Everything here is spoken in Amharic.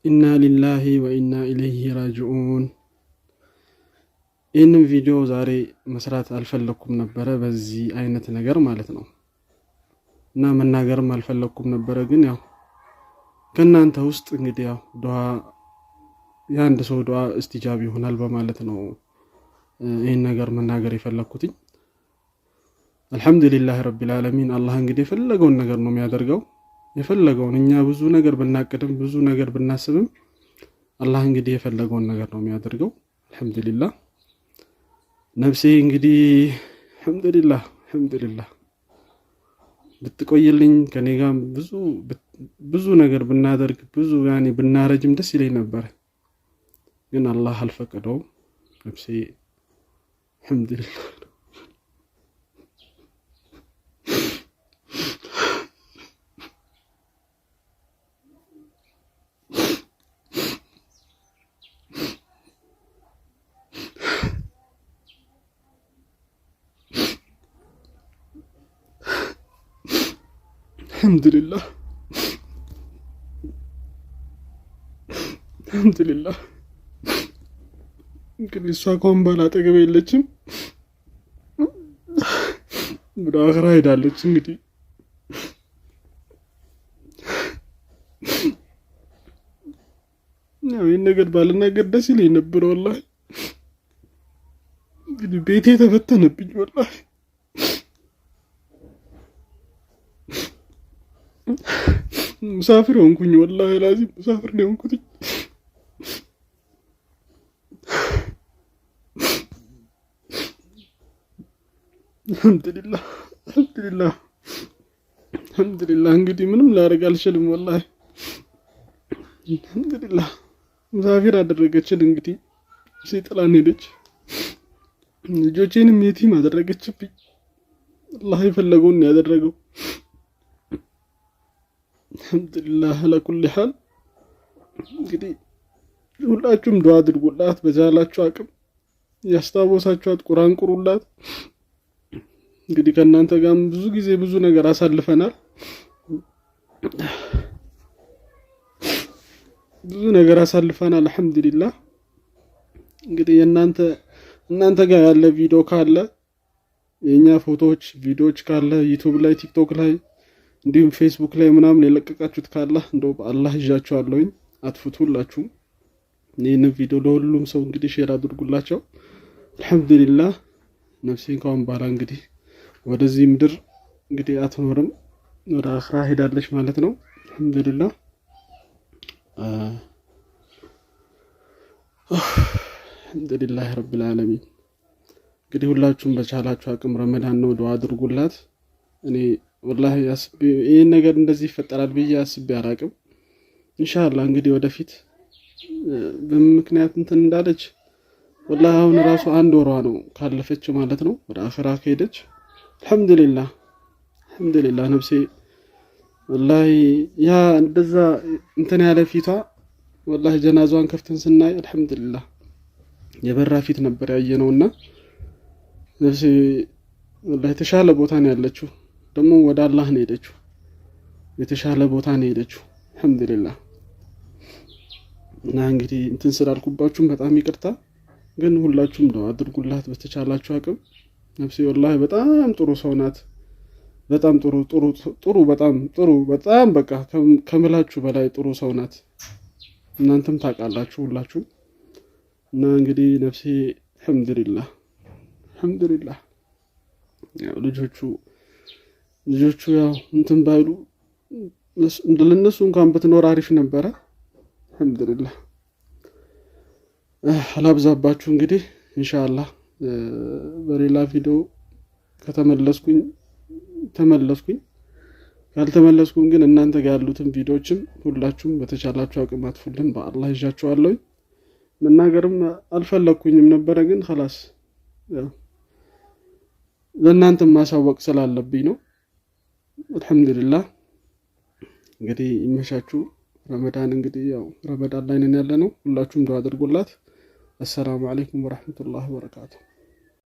ኢና ሊላሂ ወኢና ኢለይሂ ራጂዑን። ይህንን ቪዲዮ ዛሬ መስራት አልፈለኩም ነበረ፣ በዚህ አይነት ነገር ማለት ነው። እና መናገርም አልፈለኩም ነበረ፣ ግን ያው ከናንተ ውስጥ እንግዲህ ያው ዱዓ የአንድ ሰው ዱዓ እስቲጃብ ይሆናል በማለት ነው ይህን ነገር መናገር የፈለኩትኝ። አልሐምዱሊላህ ረቢል ዓለሚን። አላህ እንግዲህ የፈለገውን ነገር ነው የሚያደርገው። የፈለገውን እኛ ብዙ ነገር ብናቅድም ብዙ ነገር ብናስብም አላህ እንግዲህ የፈለገውን ነገር ነው የሚያደርገው። አልሐምዱሊላህ ነፍሴ እንግዲህ አልሐምዱሊላህ ብትቆይልኝ ከኔ ጋር ብዙ ነገር ብናደርግ ብዙ ያኔ ብናረጅም ደስ ይለኝ ነበር፣ ግን አላህ አልፈቀደውም። ነፍሴ አልሐምዱሊላህ አልሐምዱሊላህ እንግዲህ እሷ እንኳን ባላጠገብ የለችም፣ ወደ አኽራ ሄዳለች። እንግዲህ ያው ይህን ነገር ባልናገር ደስ ይለኝ ነበር ወላሂ። እንግዲህ ቤቴ ተበተነብኝ ወላሂ። ሙሳፊር ሆንኩኝ ወላሂ ላዚም ሙሳፊር ነው ሆንኩት። አልሐምዱሊላህ እንግዲህ ምንም ላደርግ አልችልም ወላሂ። አልሐምዱሊላህ ሙሳፊር አደረገችን እንግዲህ ሲጥላን ሄደች። ልጆቼንም የቲም አደረገችብኝ። አላህ የፈለገውን ያደረገው። አልሐምዱሊላህ አላኩል ሐል። እንግዲህ ሁላችሁም ዱዓ አድርጉላት፣ በዛላችሁ አቅም ያስታወሳችኋት ቁርአን ቁሩላት። እንግዲህ ከእናንተ ጋር ብዙ ጊዜ ብዙ ነገር አሳልፈናል፣ አልሐምዱሊላህ። እንግዲህ እናንተ ጋር ያለ ቪዲዮ ካለ የኛ ፎቶዎች ቪዲዮዎች ካለ ዩቲዩብ ላይ ቲክቶክ ላይ እንዲሁም ፌስቡክ ላይ ምናምን የለቀቃችሁት ካለ እንደው በአላህ ይዣችኋለሁኝ፣ አጥፉት ሁላችሁም። ይህን ቪዲዮ ለሁሉም ሰው እንግዲህ ሼር አድርጉላቸው። አልሐምዱሊላህ ነፍሴን ካሁን በኋላ እንግዲህ ወደዚህ ምድር እንግዲህ አትኖርም፣ ወደ አኽራ ሄዳለች ማለት ነው። አልሐምዱሊላህ አልሐምዱሊላህ ረቢል ዓለሚን። እንግዲህ ሁላችሁም በቻላችሁ አቅም ረመዳን ነው ዱዓ አድርጉላት። እኔ ወላሂ ይሄን ነገር እንደዚህ ይፈጠራል ብዬ አስቤ አላቅም። ኢንሻአላህ እንግዲህ ወደፊት በምክንያት እንትን እንዳለች ወላሂ አሁን ራሱ አንድ ወሯ ነው ካለፈች ማለት ነው፣ ወደ አኽራ ከሄደች። አልሐምዱሊላህ ነፍሴ ወላሂ ያ እንደዛ እንትን ያለ ፊቷ ወላሂ ጀናዛዋን ከፍተን ስናይ አልሐምዱሊላህ የበራ ፊት ነበር ያየነውና ነፍሴ ወላሂ የተሻለ ቦታ ነው ያለችው። ደግሞ ወደ አላህ ነው ሄደችው፣ የተሻለ ቦታ ነው ሄደችው። አልሐምዱሊላህ እና እንግዲህ እንትን ስላልኩባችሁም በጣም ይቅርታ፣ ግን ሁላችሁም ዱዓ አድርጉላት በተቻላችሁ አቅም። ነፍሴ ወላሂ በጣም ጥሩ ሰው ናት። በጣም በጣም በቃ ከምላችሁ በላይ ጥሩ ሰው ናት። እናንተም ታውቃላችሁ ሁላችሁም። እና እንግዲህ ነፍሴ አልሐምዱሊላህ ያው ልጆቹ ያው እንትን ባይሉ ለነሱ እንኳን ብትኖር አሪፍ ነበረ። አልሐምዱሊላህ አላብዛባችሁ። እንግዲህ ኢንሻአላህ በሌላ ቪዲዮ ከተመለስኩኝ ተመለስኩኝ፣ ካልተመለስኩም ግን እናንተ ጋር ያሉትን ቪዲዮዎችም ሁላችሁም በተቻላችሁ አቅም አጥፉልን፣ በአላህ ይዣችኋለሁ። መናገርም አልፈለኩኝም ነበረ፣ ግን خلاص ለእናንተም ማሳወቅ ስላለብኝ ነው። አልሐምዱሊላህ እንግዲህ ይመሻችሁ። ረመዳን እንግዲህ ያው ረመዳን ላይ ነን ያለነው። ሁላችሁም ዱዓ አድርጉላት። አሰላሙ አለይኩም ወራህመቱላሂ ወበረካቱሁ።